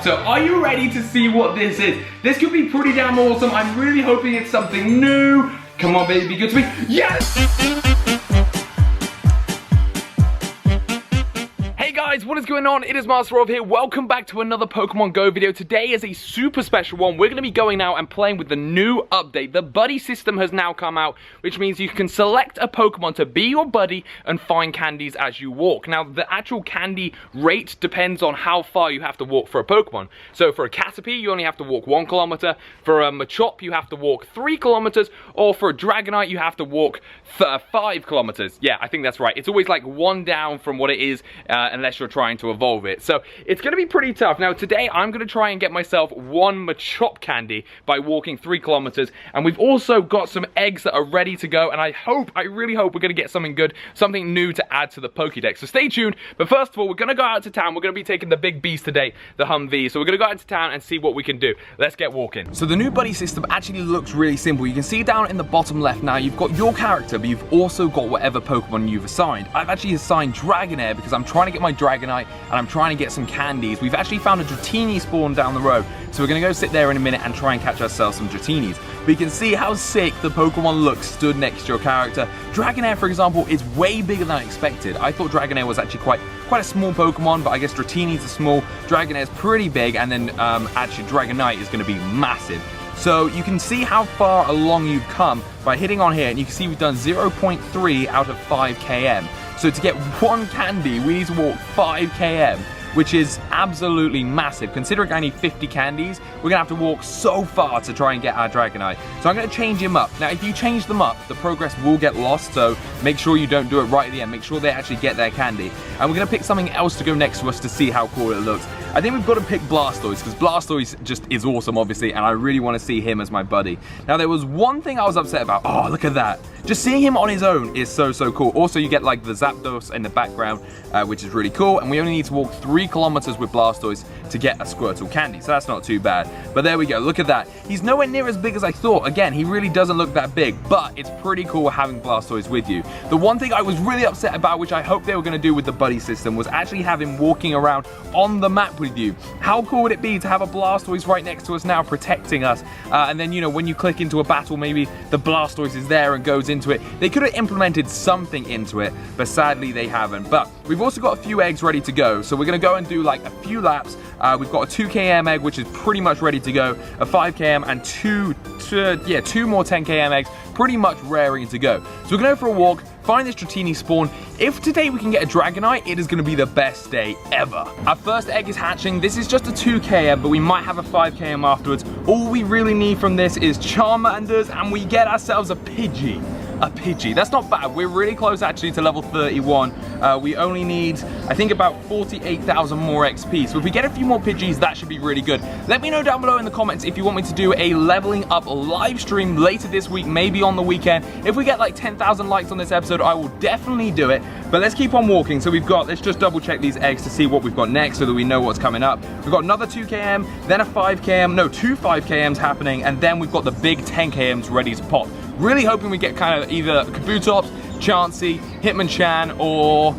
So are you ready to see what this is? This could be pretty damn awesome. I'm really hoping it's something new. Come on, baby, be good to me. Yes! Guys, what is going on? It is MasterOv here. Welcome back to another Pokemon Go video. Today is a super special one. We're going to be going out and playing with the new update. The buddy system has now come out, which means you can select a Pokemon to be your buddy and find candies as you walk. Now, the actual candy rate depends on how far you have to walk for a Pokemon. So for a Caterpie, you only have to walk 1 kilometer. For a Machop, you have to walk 3 kilometers. Or for a Dragonite, you have to walk 5 kilometers. Yeah, I think that's right. It's always like 1 down from what it is, unless you're trying to evolve it. So it's going to be pretty tough. Now today I'm going to try and get myself 1 Machop candy by walking 3 kilometers, and we've also got some eggs that are ready to go, and I really hope we're going to get something good, something new to add to the Pokédex. So stay tuned. But first of all, we're going to go out to town. We're going to be taking the big beast today, the Humvee. So we're going to go out to town and see what we can do. Let's get walking. So the new buddy system actually looks really simple. You can see down in the bottom left now, you've got your character, but you've also got whatever Pokemon you've assigned. I've actually assigned Dragonair because I'm trying to get my Dragonite and I'm trying to get some candies. We've actually found a Dratini spawn down the road, so we're going to go sit there in a minute and try and catch ourselves some Dratinis. We can see how sick the Pokemon looks stood next to your character. Dragonair, for example, is way bigger than I expected. I thought Dragonair was actually quite a small Pokemon, but I guess Dratini's are small, Dragonair's pretty big, and then actually Dragonite is going to be massive. So you can see how far along you've come by hitting on here, and you can see we've done 0.3 out of 5 km. So to get 1 candy, we need to walk 5 km, which is absolutely massive. Considering I need 50 candies, we're gonna have to walk so far to try and get our Dragonite. So I'm gonna change him up. Now, if you change them up, the progress will get lost, so make sure you don't do it right at the end. Make sure they actually get their candy. And we're gonna pick something else to go next to us to see how cool it looks. I think we've got to pick Blastoise, because Blastoise just is awesome, obviously, and I really want to see him as my buddy. Now, there was one thing I was upset about. Oh, look at that. Just seeing him on his own is so cool. Also, you get like the Zapdos in the background, which is really cool, and we only need to walk 3 kilometers with Blastoise to get a Squirtle candy, so that's not too bad. But there we go, look at that. He's nowhere near as big as I thought. Again, he really doesn't look that big, but it's pretty cool having Blastoise with you. The one thing I was really upset about, which I hope they were going to do with the buddy system, was actually have him walking around on the map with you. How cool would it be to have a Blastoise right next to us now protecting us, and then, you know, when you click into a battle, maybe the Blastoise is there and goes into it. They could have implemented something into it, but sadly they haven't. But we've also got a few eggs ready to go, so we're going to go and do like a few laps. We've got a 2 km egg, which is pretty much ready to go, a 5 km, and two more 10 km eggs, pretty much raring to go. So we're going to go for a walk, find this Dratini spawn. If today we can get a Dragonite, it is going to be the best day ever. Our first egg is hatching. This is just a 2 km, but we might have a 5 km afterwards. All we really need from this is Charmanders, and we get ourselves a Pidgey. A Pidgey. That's not bad. We're really close actually to level 31. We only need, I think, about 48,000 more XP. So if we get a few more Pidgeys, that should be really good. Let me know down below in the comments if you want me to do a leveling up live stream later this week, maybe on the weekend. If we get like 10,000 likes on this episode, I will definitely do it. But let's keep on walking. So let's just double check these eggs to see what we've got next so that we know what's coming up. We've got another 2 km, then a 5 km, no, 2 5 kms happening, and then we've got the big 10 kms ready to pop. Really hoping we get kind of either Kabutops, Chansey, Hitmonchan, or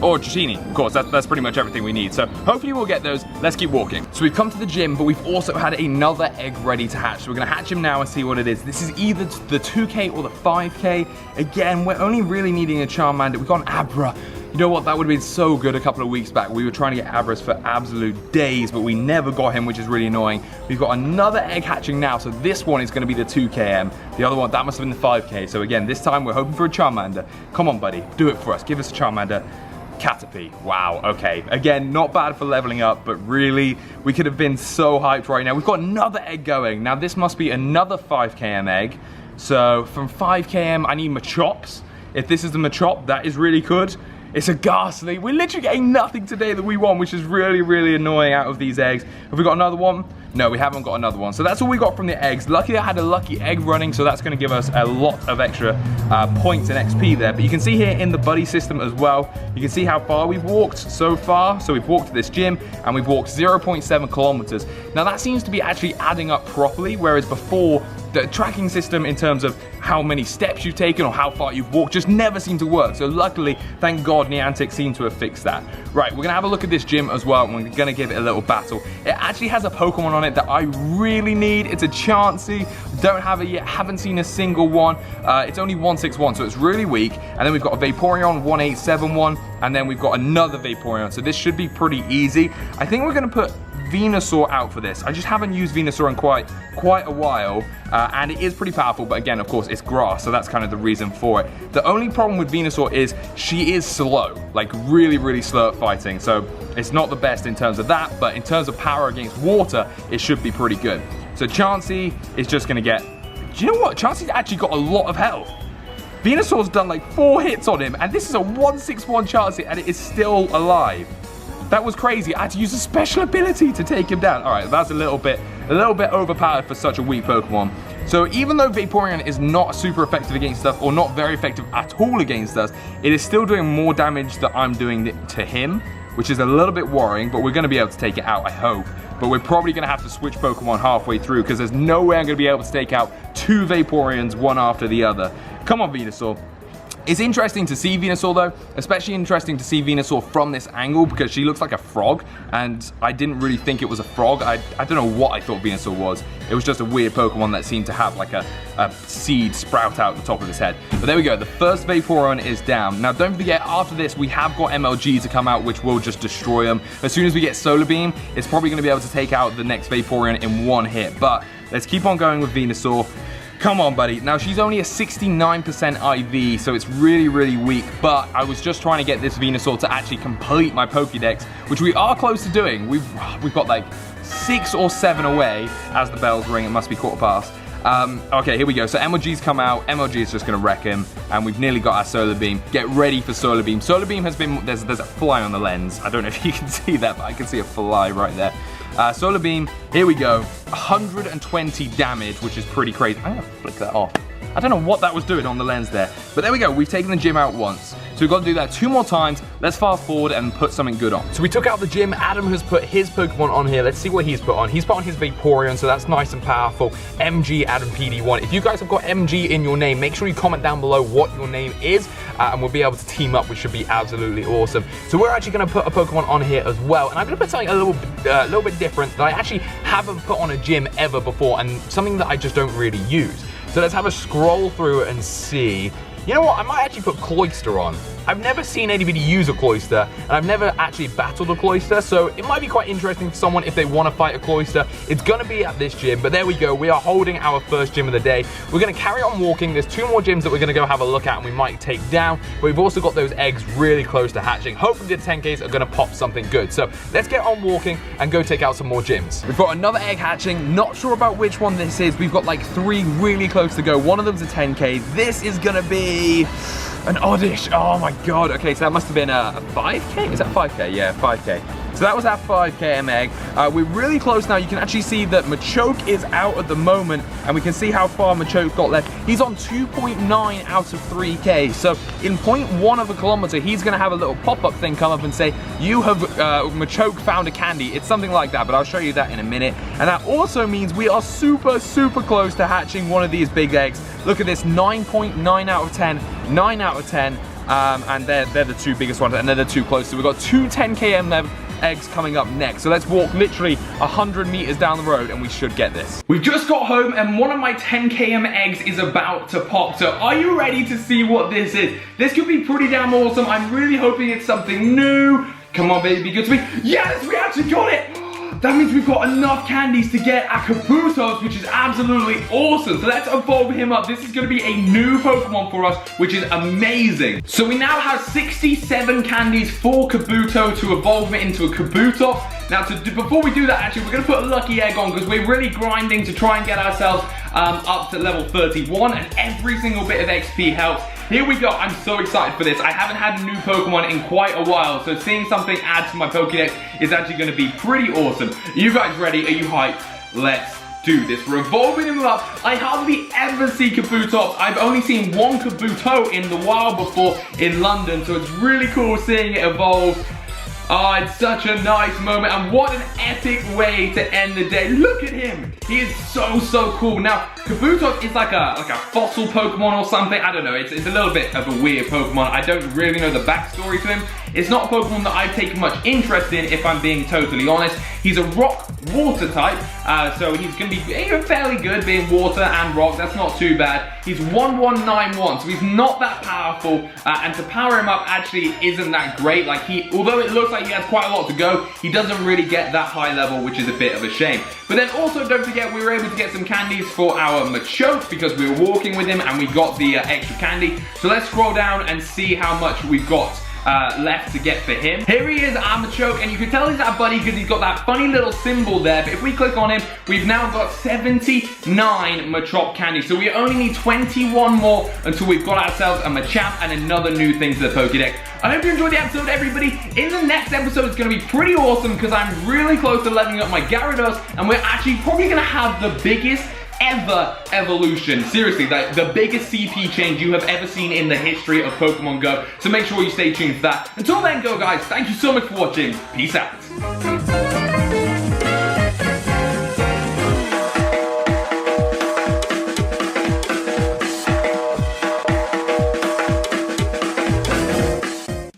or Dratini. Of course, that's pretty much everything we need. So hopefully we'll get those. Let's keep walking. So we've come to the gym, but we've also had another egg ready to hatch. So we're gonna hatch him now and see what it is. This is either the 2K or the 5K. Again, we're only really needing a Charmander. We've got an Abra. You know what, that would have been so good a couple of weeks back. We were trying to get Abras for absolute days, but we never got him, which is really annoying. We've got another egg hatching now, so this one is going to be the 2 km. The other one, that must have been the 5K. So again, this time we're hoping for a Charmander. Come on, buddy, do it for us. Give us a Charmander. Caterpie. Wow, okay. Again, not bad for leveling up, but really, we could have been so hyped right now. We've got another egg going. Now, this must be another 5 km egg. So from 5 km, I need Machops. If this is the Machop, that is really good. It's a Ghastly. We're literally getting nothing today that we want, which is really annoying out of these eggs. Have we got another one? No, we haven't got another one. So that's all we got from the eggs. Luckily, I had a lucky egg running, so that's going to give us a lot of extra points and XP there. But you can see here in the buddy system as well, you can see how far we've walked so far. So we've walked to this gym, and we've walked 0.7 kilometers. Now, that seems to be actually adding up properly, whereas before, the tracking system in terms of how many steps you've taken or how far you've walked just never seemed to work. So luckily, thank God, Niantic seemed to have fixed that. Right, we're gonna have a look at this gym as well, and we're gonna give it a little battle. It actually has a Pokemon on it that I really need. It's a Chansey. Don't have it yet, haven't seen a single one. It's only 161, so it's really weak. And then we've got a Vaporeon 1871, and then we've got another Vaporeon. So this should be pretty easy. I think we're gonna put Venusaur out for this. I just haven't used Venusaur in quite a while, and it is pretty powerful, but again, of course, it's grass, so that's kind of the reason for it. The only problem with Venusaur is she is slow, like really, really slow at fighting, so it's not the best in terms of that, but in terms of power against water, it should be pretty good. So Chansey is just gonna get, do you know what? Chansey's actually got a lot of health. Venusaur's done like 4 hits on him, and this is a 161 Chansey, and it is still alive. That was crazy. I had to use a special ability to take him down. All right, that's a little bit overpowered for such a weak Pokemon. So even though Vaporeon is not super effective against stuff, or not very effective at all against us, it is still doing more damage than I'm doing to him, which is a little bit worrying, but we're gonna be able to take it out, I hope. But we're probably gonna have to switch Pokemon halfway through, because there's no way I'm gonna be able to take out 2 Vaporeons one after the other. Come on, Venusaur. It's interesting to see Venusaur though, especially interesting to see Venusaur from this angle because she looks like a frog, and I didn't really think it was a frog. I don't know what I thought Venusaur was. It was just a weird Pokemon that seemed to have like a seed sprout out the top of his head. But there we go, the first Vaporeon is down. Now don't forget, after this we have got MLG to come out, which will just destroy them. As soon as we get Solar Beam, it's probably going to be able to take out the next Vaporeon in 1 hit. But let's keep on going with Venusaur. Come on, buddy. Now, she's only a 69% IV, so it's really, really weak, but I was just trying to get this Venusaur to actually complete my Pokédex, which we are close to doing. We've got like 6 or 7 away as the bells ring. It must be 1:15. Okay, here we go. So MLG's come out. MLG is just going to wreck him, and we've nearly got our Solar Beam. Get ready for Solar Beam. Solar Beam has been... There's a fly on the lens. I don't know if you can see that, but I can see a fly right there. Solar Beam, here we go. 120 damage, which is pretty crazy. I'm gonna flick that off. I don't know what that was doing on the lens there. But there we go, we've taken the gym out once. So we've got to do that 2 more times. Let's fast forward and put something good on. So we took out the gym. Adam has put his Pokemon on here. Let's see what he's put on. He's put on his Vaporeon, so that's nice and powerful. MG Adam PD1. If you guys have got MG in your name, make sure you comment down below what your name is, and we'll be able to team up, which should be absolutely awesome. So we're actually going to put a Pokemon on here as well, and I'm going to put something a little bit different that I actually haven't put on a gym ever before, and something that I just don't really use. So let's have a scroll through and see. You know what, I might actually put Cloyster on. I've never seen anybody use a Cloyster, and I've never actually battled a Cloyster, so it might be quite interesting for someone if they want to fight a Cloyster. It's going to be at this gym, but there we go. We are holding our first gym of the day. We're going to carry on walking. There's 2 more gyms that we're going to go have a look at, and we might take down, but we've also got those eggs really close to hatching. Hopefully the 10Ks are going to pop something good. So let's get on walking and go take out some more gyms. We've got another egg hatching. Not sure about which one this is. We've got like 3 really close to go. One of them's a 10K. This is going to be an oddish. Oh my god. Okay, so that must have been a 5K? Is that 5K? Yeah, 5K. So that was our 5km egg. We're really close now. You can actually see that Machoke is out at the moment, and we can see how far Machoke got left. He's on 2.9 out of 3K. So in 0.1 of a kilometer, he's gonna have a little pop-up thing come up and say, you have, Machoke found a candy. It's something like that, but I'll show you that in a minute. And that also means we are super, super close to hatching one of these big eggs. Look at this, 9.9 out of 10, 9 out of 10. And they're the 2 biggest ones, and they're the 2 closest. So we've got 2 10km eggs coming up next. So let's walk literally 100 meters down the road, and we should get this. We've just got home, and one of my 10km eggs is about to pop. So are you ready to see what this is? This could be pretty damn awesome. I'm really hoping it's something new. Come on, baby, be good to me. Yes, we actually got it. That means we've got enough candies to get our Kabutos, which is absolutely awesome. So let's evolve him up. This is going to be a new Pokemon for us, which is amazing. So we now have 67 candies for Kabuto to evolve it into a Kabuto. Now, before we do that, actually, we're going to put a lucky egg on because we're really grinding to try and get ourselves up to level 31, and every single bit of XP helps. Here we go. I'm so excited for this. I haven't had a new Pokemon in quite a while, so seeing something add to my Pokédex is actually going to be pretty awesome. Are you guys ready? Are you hyped? Let's do this. We're evolving him up. I hardly ever see Kabutops. I've only seen one Kabuto in the wild before in London, so it's really cool seeing it evolve. Oh, it's such a nice moment, and what an epic way to end the day. Look at him. He is so cool. Now, Kabuto's is like a fossil Pokemon or something. I don't know. It's a little bit of a weird Pokemon. I don't really know the backstory to him. It's not a Pokemon that I've taken much interest in, if I'm being totally honest. He's a rock-water type, so he's going to be fairly good being water and rock. That's not too bad. He's 1191, so he's not that powerful, and to power him up actually isn't that great. Like, although it looks like he has quite a lot to go, he doesn't really get that high level, which is a bit of a shame. But then also, don't forget, we were able to get some candies for our Machoke because we were walking with him and we got the extra candy. So let's scroll down and see how much we've got left to get for him. Here he is, our Machoke, and you can tell he's our buddy because he's got that funny little symbol there. But if we click on him, we've now got 79 Machop candies. So we only need 21 more until we've got ourselves a Machamp and another new thing to the Pokédex. I hope you enjoyed the episode, everybody. In the next episode, it's going to be pretty awesome because I'm really close to leveling up my Gyarados, and we're actually probably going to have the biggest ever evolution. Seriously, the biggest CP change you have ever seen in the history of Pokemon Go. So make sure you stay tuned for that. Until then, go guys. Thank you so much for watching. Peace out.